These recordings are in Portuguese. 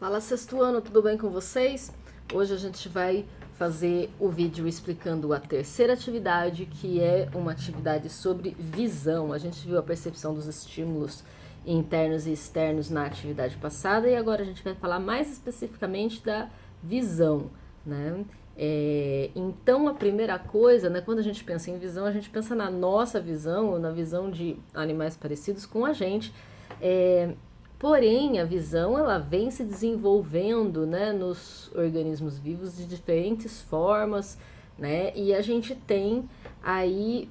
Fala sexto ano, tudo bem com vocês? Hoje a gente vai fazer o vídeo explicando a terceira atividade, que é uma atividade sobre visão. A gente viu a percepção dos estímulos internos e externos na atividade passada e agora a gente vai falar mais especificamente da visão, né? Então a primeira coisa, né, quando a gente pensa em visão, a gente pensa na nossa visão ou na visão de animais parecidos com a gente. Porém, a visão ela vem se desenvolvendo, né, nos organismos vivos de diferentes formas, né, e a gente tem aí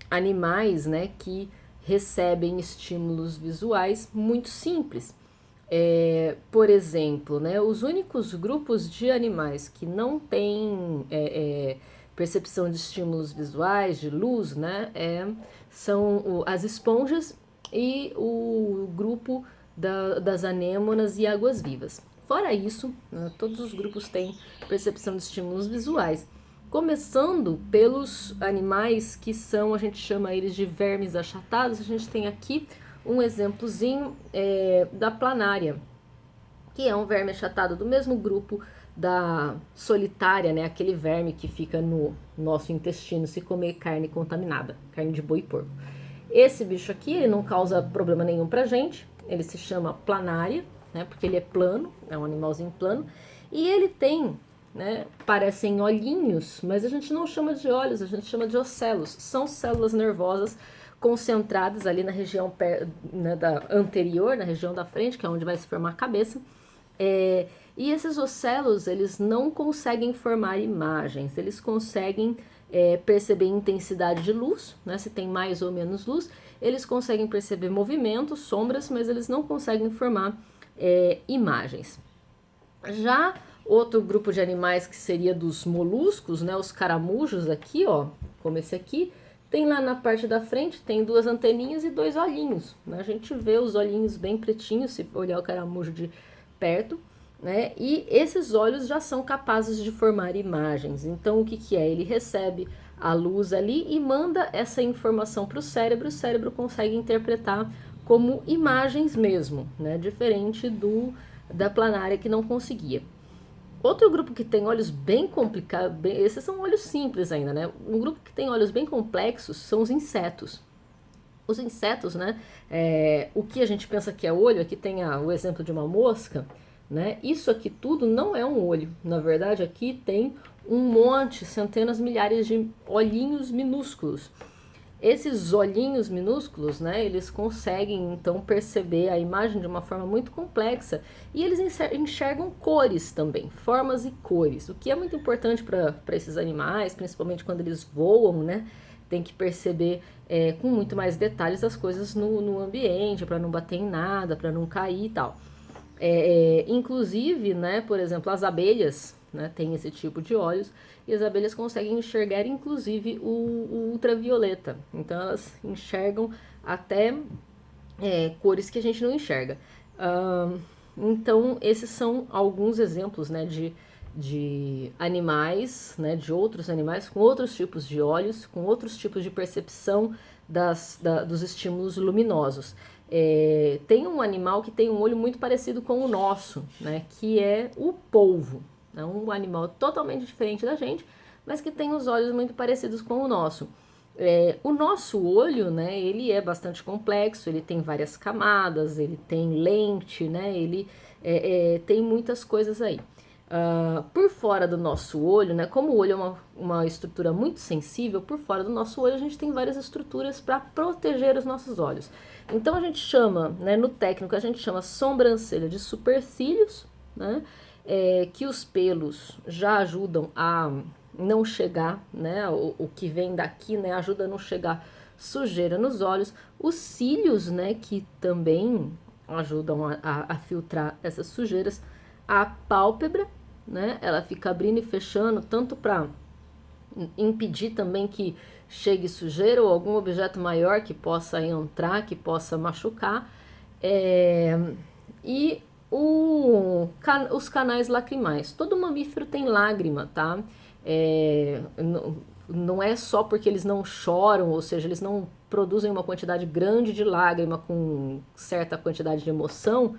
animais, né, que recebem estímulos visuais muito simples. Por exemplo, né, os únicos grupos de animais que não têm percepção de estímulos visuais, de luz, né, são as esponjas e o grupo das anêmonas e águas-vivas. Fora isso, né, todos os grupos têm percepção de estímulos visuais, começando pelos animais que são, a gente chama eles de vermes achatados. A gente tem aqui um exemplozinho da planária, que é um verme achatado do mesmo grupo da solitária, né? Aquele verme que fica no nosso intestino se comer carne contaminada, carne de boi e porco. Esse bicho aqui, ele não causa problema nenhum pra gente, ele se chama planária, né? Porque ele é plano, é um animalzinho plano, e ele tem, né, parecem olhinhos, mas a gente não chama de olhos, a gente chama de ocelos. São células nervosas concentradas ali na região, né, anterior, na região da frente, que é onde vai se formar a cabeça. E esses ocelos, eles não conseguem formar imagens, eles conseguem perceber intensidade de luz, né, se tem mais ou menos luz, eles conseguem perceber movimentos, sombras, mas eles não conseguem formar imagens. Já outro grupo de animais que seria dos moluscos, né, os caramujos aqui, ó, como esse aqui, tem lá na parte da frente, tem duas anteninhas e dois olhinhos, né? A gente vê os olhinhos bem pretinhos se olhar o caramujo de perto, né? E esses olhos já são capazes de formar imagens. Então o que é? Ele recebe a luz ali e manda essa informação para o cérebro consegue interpretar como imagens mesmo, né? Diferente da planária que não conseguia. Outro grupo que tem olhos bem complicados, esses são olhos simples ainda, né? Um grupo que tem olhos bem complexos são os insetos. Os insetos, né? O que a gente pensa que é olho, aqui tem o exemplo de uma mosca, né? Isso aqui tudo não é um olho. Na verdade, aqui tem um monte, centenas, milhares de olhinhos minúsculos. Esses olhinhos minúsculos, né, eles conseguem então perceber a imagem de uma forma muito complexa e eles enxergam cores também, formas e cores, o que é muito importante para esses animais, principalmente quando eles voam, né, tem que perceber com muito mais detalhes as coisas no ambiente, para não bater em nada, para não cair e tal. Inclusive, né, por exemplo, as abelhas, né, têm esse tipo de olhos e as abelhas conseguem enxergar inclusive o ultravioleta. Então elas enxergam até cores que a gente não enxerga. Então esses são alguns exemplos, né, de animais, né, de outros animais com outros tipos de olhos, com outros tipos de percepção dos estímulos luminosos. Tem um animal que tem um olho muito parecido com o nosso, né, que é o polvo. É um animal totalmente diferente da gente, mas que tem os olhos muito parecidos com o nosso. O nosso olho, né, ele é bastante complexo, ele tem várias camadas, ele tem lente, né, ele tem muitas coisas aí. Por fora do nosso olho, né, como o olho é uma estrutura muito sensível, por fora do nosso olho a gente tem várias estruturas para proteger os nossos olhos. Então a gente chama, né, no técnico, a gente chama sobrancelha de supercílios, né, que os pelos já ajudam a não chegar, né, o que vem daqui, né, ajuda a não chegar sujeira nos olhos. Os cílios, né, que também ajudam a filtrar essas sujeiras. A pálpebra, né, ela fica abrindo e fechando, tanto para impedir também que chegue sujeira ou algum objeto maior que possa entrar, que possa machucar. E os canais lacrimais. Todo mamífero tem lágrima, tá? Não é só porque eles não choram, ou seja, eles não produzem uma quantidade grande de lágrima com certa quantidade de emoção,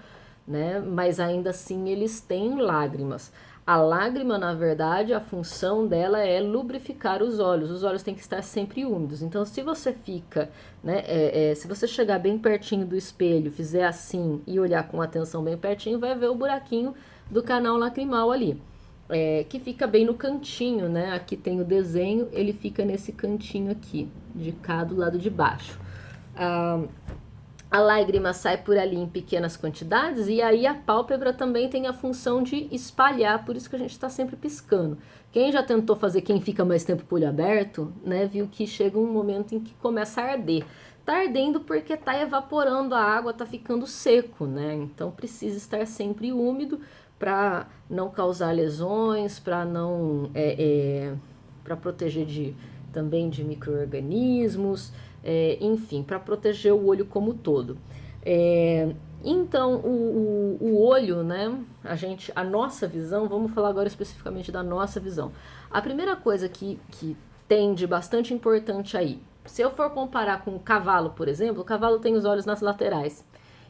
né? Mas ainda assim eles têm lágrimas. A lágrima, na verdade, a função dela é lubrificar os olhos têm que estar sempre úmidos. Então, se você fica, né, se você chegar bem pertinho do espelho, fizer assim e olhar com atenção bem pertinho, vai ver o buraquinho do canal lacrimal ali, que fica bem no cantinho, né? Aqui tem o desenho, ele fica nesse cantinho aqui, de cá do lado de baixo. A lágrima sai por ali em pequenas quantidades e aí a pálpebra também tem a função de espalhar, por isso que a gente está sempre piscando. Quem já tentou fazer quem fica mais tempo com o olho aberto, né, viu que chega um momento em que começa a arder. Tá ardendo porque tá evaporando a água, tá ficando seco, né? Então precisa estar sempre úmido para não causar lesões, para não para proteger também de micro-organismos. Enfim, para proteger o olho como todo. Então, o olho, né, a nossa visão, vamos falar agora especificamente da nossa visão. A primeira coisa que tem de bastante importante aí, se eu for comparar com o cavalo, por exemplo, o cavalo tem os olhos nas laterais.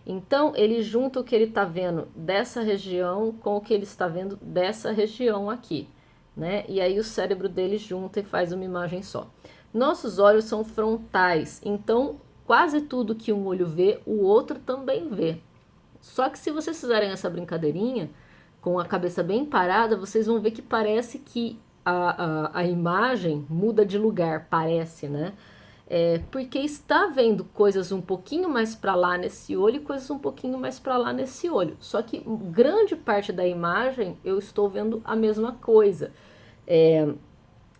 Então, ele junta o que ele está vendo dessa região com o que ele está vendo dessa região aqui, né? E aí o cérebro dele junta e faz uma imagem só. Nossos olhos são frontais, então quase tudo que um olho vê, o outro também vê. Só que se vocês fizerem essa brincadeirinha, com a cabeça bem parada, vocês vão ver que parece que a imagem muda de lugar, parece, né? Porque está vendo coisas um pouquinho mais para lá nesse olho e coisas um pouquinho mais para lá nesse olho. Só que grande parte da imagem eu estou vendo a mesma coisa.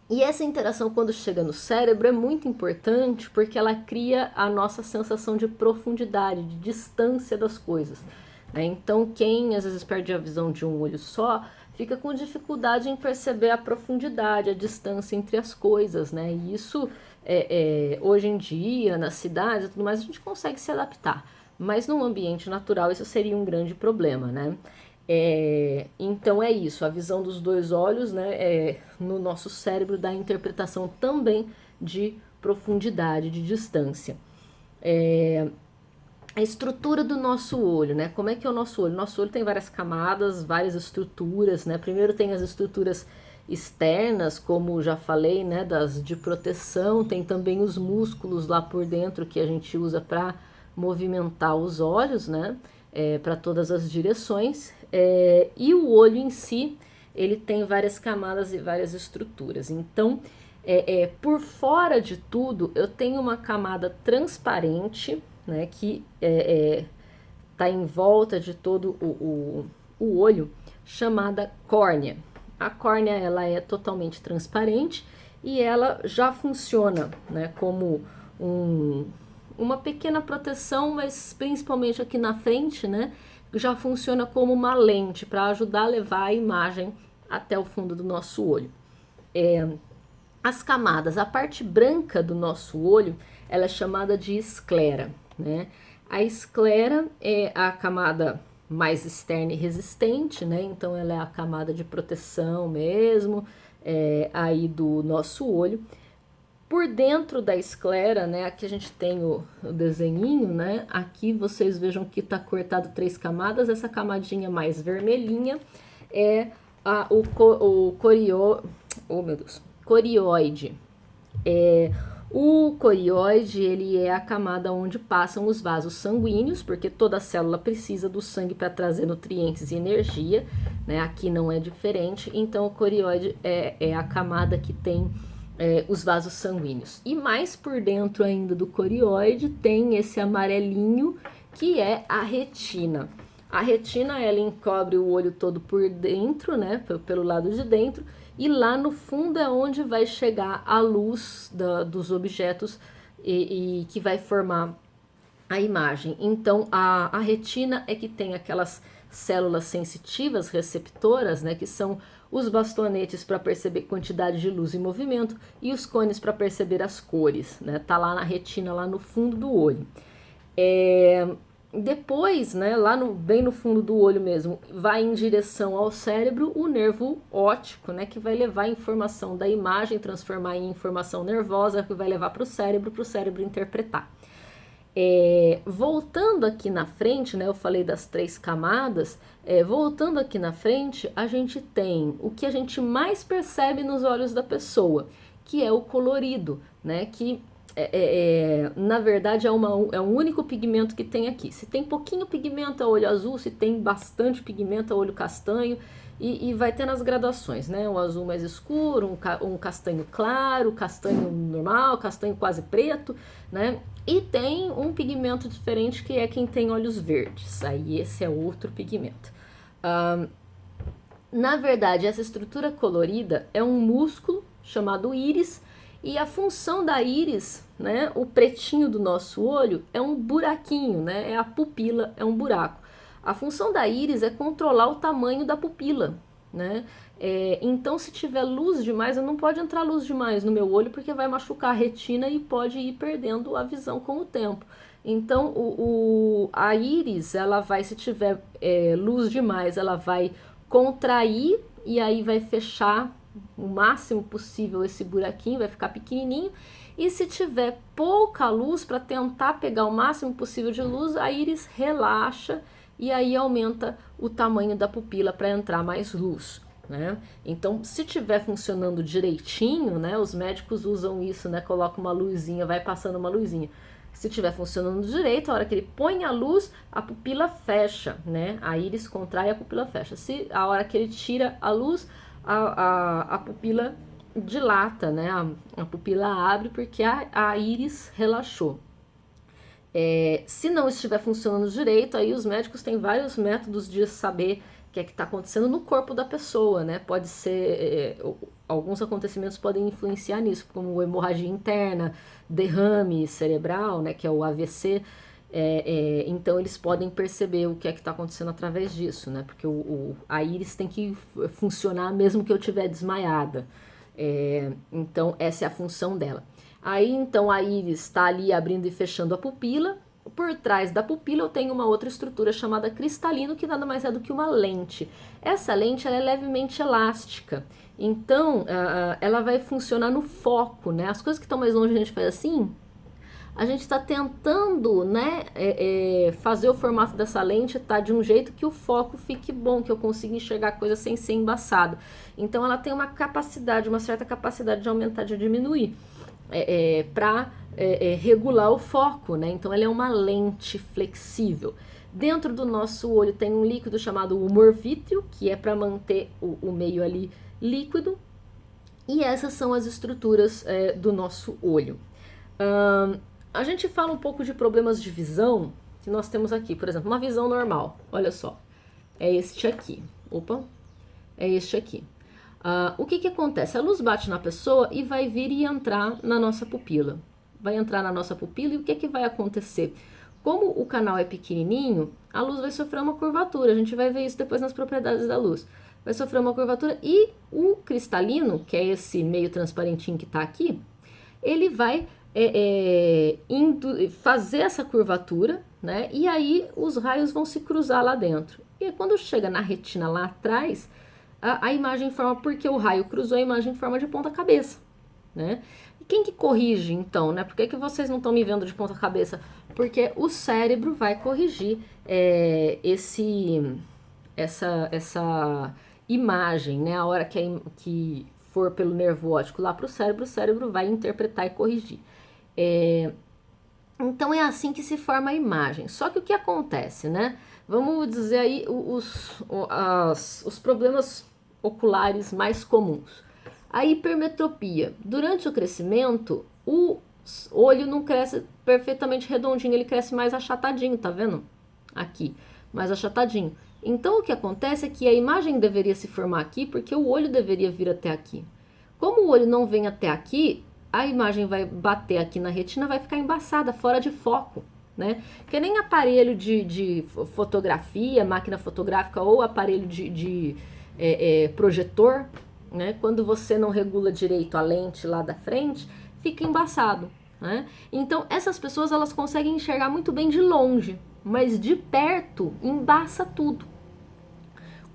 E essa interação, quando chega no cérebro, é muito importante porque ela cria a nossa sensação de profundidade, de distância das coisas, né? Então, quem às vezes perde a visão de um olho só, fica com dificuldade em perceber a profundidade, a distância entre as coisas, né? E isso, hoje em dia, nas cidades e tudo mais, a gente consegue se adaptar. Mas num ambiente natural, isso seria um grande problema, né? Então é isso, a visão dos dois olhos, né, no nosso cérebro dá a interpretação também de profundidade, de distância. A estrutura do nosso olho, né? Como é que é o nosso olho? Nosso olho tem várias camadas, várias estruturas, né? Primeiro tem as estruturas externas, como já falei, né, das de proteção, tem também os músculos lá por dentro que a gente usa para movimentar os olhos, né? Para todas as direções, e o olho em si, ele tem várias camadas e várias estruturas. Então, por fora de tudo, eu tenho uma camada transparente, né, que está em volta de todo o olho, chamada córnea. A córnea, ela é totalmente transparente e ela já funciona, né, como uma pequena proteção, mas principalmente aqui na frente, né, já funciona como uma lente para ajudar a levar a imagem até o fundo do nosso olho. As camadas, a parte branca do nosso olho, ela é chamada de esclera, né? A esclera é a camada mais externa e resistente, né? Então ela é a camada de proteção mesmo, aí do nosso olho. Por dentro da esclera, né, aqui a gente tem o desenhinho, né, aqui vocês vejam que está cortado 3 camadas, essa camadinha mais vermelhinha é o corioide. O corioide, ele é a camada onde passam os vasos sanguíneos, porque toda célula precisa do sangue para trazer nutrientes e energia, né, aqui não é diferente, então o corioide é a camada que tem os vasos sanguíneos. E mais por dentro ainda do corioide tem esse amarelinho que é a retina. A retina, ela encobre o olho todo por dentro, né, pelo lado de dentro, e lá no fundo é onde vai chegar a luz dos objetos e que vai formar a imagem. Então a retina é que tem aquelas células sensitivas receptoras, né, que são os bastonetes para perceber quantidade de luz e movimento e os cones para perceber as cores, né? Tá lá na retina, lá no fundo do olho. Depois, né, bem no fundo do olho mesmo, vai em direção ao cérebro o nervo óptico, né, que vai levar a informação da imagem, transformar em informação nervosa, que vai levar para o cérebro interpretar. Voltando aqui na frente, né, eu falei das 3 camadas, voltando aqui na frente, a gente tem o que a gente mais percebe nos olhos da pessoa, que é o colorido, né, que na verdade é um único pigmento que tem aqui. Se tem pouquinho pigmento é olho azul, se tem bastante pigmento é olho castanho, e vai tendo as graduações, né? Um azul mais escuro, um castanho claro, castanho normal, castanho quase preto, né? E tem um pigmento diferente que é quem tem olhos verdes, aí esse é outro pigmento. Na verdade, essa estrutura colorida é um músculo chamado íris, e a função da íris, né, o pretinho do nosso olho, é um buraquinho, né? É a pupila, é um buraco. A função da íris é controlar o tamanho da pupila, né? Então, se tiver luz demais, não pode entrar luz demais no meu olho, porque vai machucar a retina e pode ir perdendo a visão com o tempo. Então, a íris, ela vai, se tiver luz demais, ela vai contrair e aí vai fechar o máximo possível esse buraquinho, vai ficar pequenininho. E se tiver pouca luz, para tentar pegar o máximo possível de luz, a íris relaxa e aí aumenta o tamanho da pupila para entrar mais luz, né? Então, se estiver funcionando direitinho, né, os médicos usam isso, né, coloca uma luzinha, vai passando uma luzinha. Se estiver funcionando direito, a hora que ele põe a luz, a pupila fecha, né? A íris contrai, a pupila fecha. Se a hora que ele tira a luz, a pupila dilata, né? A pupila abre porque a íris relaxou. Se não estiver funcionando direito, aí os médicos têm vários métodos de saber o que é que está acontecendo no corpo da pessoa, né? Pode ser, alguns acontecimentos podem influenciar nisso, como hemorragia interna, derrame cerebral, né? Que é o AVC. Então eles podem perceber o que é que está acontecendo através disso, né? Porque a íris tem que funcionar mesmo que eu estiver desmaiada. Então essa é a função dela. Aí, então, a íris está ali abrindo e fechando a pupila. Por trás da pupila eu tenho uma outra estrutura chamada cristalino, que nada mais é do que uma lente. Essa lente ela é levemente elástica. Então, ela vai funcionar no foco, né? As coisas que estão mais longe a gente faz assim. A gente está tentando, né, fazer o formato dessa lente tá de um jeito que o foco fique bom, que eu consiga enxergar a coisa sem ser embaçado. Então, ela tem uma capacidade, uma certa capacidade de aumentar, de diminuir. Para regular o foco, né? Então ela é uma lente flexível. Dentro do nosso olho tem um líquido chamado humor vítreo, que é para manter o meio ali líquido, e essas são as estruturas do nosso olho. A gente fala um pouco de problemas de visão que nós temos aqui, por exemplo, uma visão normal, olha só, é este aqui, é este aqui. O que acontece? A luz bate na pessoa e vai vir e entrar na nossa pupila. Vai entrar na nossa pupila e o que vai acontecer? Como o canal é pequenininho, a luz vai sofrer uma curvatura. A gente vai ver isso depois nas propriedades da luz. Vai sofrer uma curvatura e o cristalino, que é esse meio transparentinho que está aqui, ele vai fazer essa curvatura, né? E aí os raios vão se cruzar lá dentro. E quando chega na retina lá atrás, a imagem forma, porque o raio cruzou, a imagem forma de ponta cabeça, né? E quem que corrige, então, né? Por que vocês não estão me vendo de ponta cabeça? Porque o cérebro vai corrigir essa imagem, né? A hora que for pelo nervo óptico lá para o cérebro vai interpretar e corrigir. Então é assim que se forma a imagem. Só que o que acontece, né? Vamos dizer aí os problemas oculares mais comuns. A hipermetropia. Durante o crescimento, o olho não cresce perfeitamente redondinho, ele cresce mais achatadinho, tá vendo? Aqui, mais achatadinho. Então o que acontece é que a imagem deveria se formar aqui, porque o olho deveria vir até aqui. Como o olho não vem até aqui, a imagem vai bater aqui na retina, vai ficar embaçada, fora de foco, né? Que nem aparelho de fotografia, máquina fotográfica ou aparelho de projetor, né? Quando você não regula direito a lente lá da frente, fica embaçado, né? Então essas pessoas elas conseguem enxergar muito bem de longe, mas de perto embaça tudo.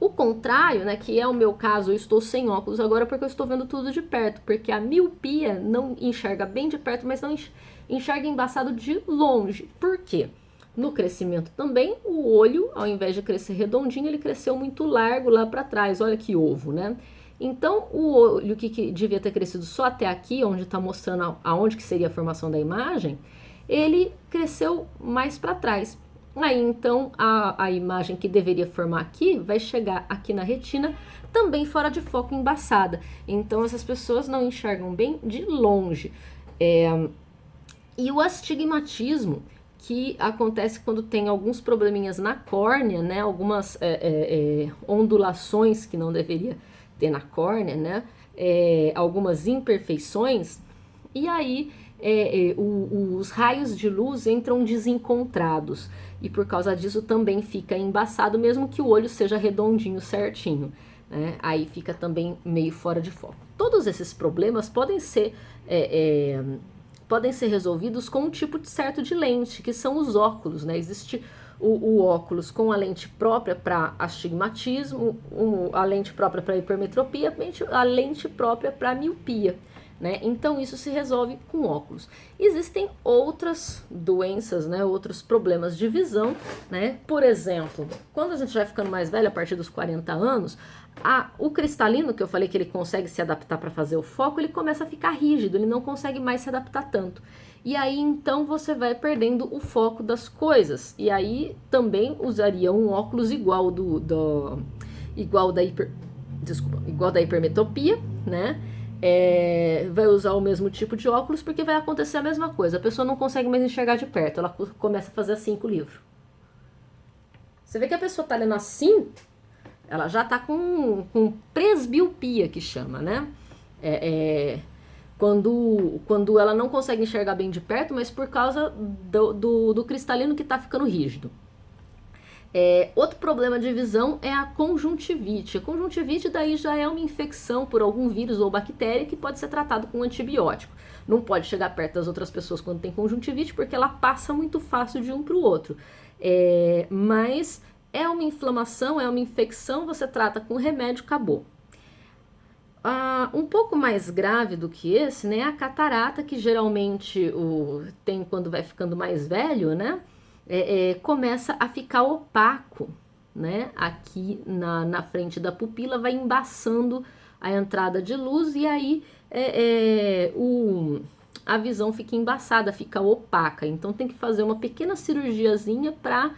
O contrário, né, que é o meu caso, eu estou sem óculos agora porque eu estou vendo tudo de perto, porque a miopia não enxerga bem de perto, mas não enxerga embaçado de longe. Por quê? No crescimento também, o olho, ao invés de crescer redondinho, ele cresceu muito largo lá para trás. Olha que ovo, né? Então, o olho que devia ter crescido só até aqui, onde está mostrando aonde que seria a formação da imagem, ele cresceu mais para trás. Aí, então, a imagem que deveria formar aqui vai chegar aqui na retina, também fora de foco, embaçada. Então, essas pessoas não enxergam bem de longe. E o astigmatismo, que acontece quando tem alguns probleminhas na córnea, né? Algumas ondulações que não deveria ter na córnea, né? Algumas imperfeições, e aí os raios de luz entram desencontrados, e por causa disso também fica embaçado, mesmo que o olho seja redondinho, certinho, né? Aí fica também meio fora de foco. Todos esses problemas podem ser resolvidos com um tipo certo de lente, que são os óculos, né? Existe o óculos com a lente própria para astigmatismo, a lente própria para hipermetropia, a lente própria para miopia, né? Então isso se resolve com óculos. Existem outras doenças, né? Outros problemas de visão, né? Por exemplo, quando a gente vai ficando mais velho, a partir dos 40 anos, o cristalino, que eu falei que ele consegue se adaptar para fazer o foco, ele começa a ficar rígido, ele não consegue mais se adaptar tanto. E aí, então, você vai perdendo o foco das coisas. E aí, também usaria um óculos igual da hipermetropia, né? Vai usar o mesmo tipo de óculos, porque vai acontecer a mesma coisa. A pessoa não consegue mais enxergar de perto, ela começa a fazer assim com o livro. Você vê que a pessoa tá lendo assim, ela já tá com presbiopia, que chama, né? Quando ela não consegue enxergar bem de perto, mas por causa do cristalino que está ficando rígido. Outro problema de visão é a conjuntivite. A conjuntivite daí já é uma infecção por algum vírus ou bactéria que pode ser tratado com antibiótico. Não pode chegar perto das outras pessoas quando tem conjuntivite, porque ela passa muito fácil de um para o outro. Mas é uma inflamação, é uma infecção, você trata com remédio, acabou. Um pouco mais grave do que esse, né, a catarata, que geralmente tem quando vai ficando mais velho, né, começa a ficar opaco, né, aqui na frente da pupila, vai embaçando a entrada de luz, e aí a visão fica embaçada, fica opaca. Então tem que fazer uma pequena cirurgiazinha para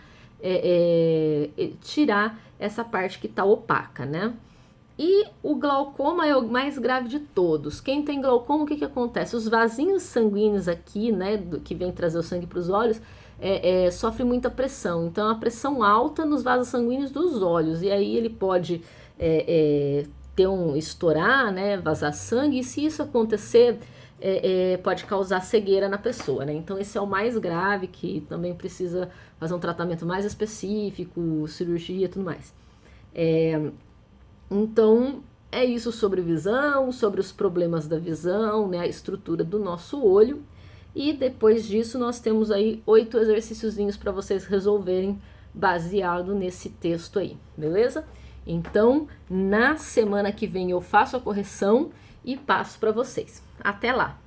tirar essa parte que está opaca, né. E o glaucoma é o mais grave de todos. Quem tem glaucoma, o que acontece? Os vasinhos sanguíneos aqui, né, que vem trazer o sangue para os olhos, sofre muita pressão. Então, a pressão alta nos vasos sanguíneos dos olhos. E aí ele pode estourar, né, vazar sangue. E se isso acontecer, pode causar cegueira na pessoa, né? Então, esse é o mais grave, que também precisa fazer um tratamento mais específico, cirurgia e tudo mais. Então, é isso sobre visão, sobre os problemas da visão, né, a estrutura do nosso olho. E depois disso, nós temos aí 8 exercíciozinhos para vocês resolverem baseado nesse texto aí, beleza? Então, na semana que vem eu faço a correção e passo para vocês. Até lá!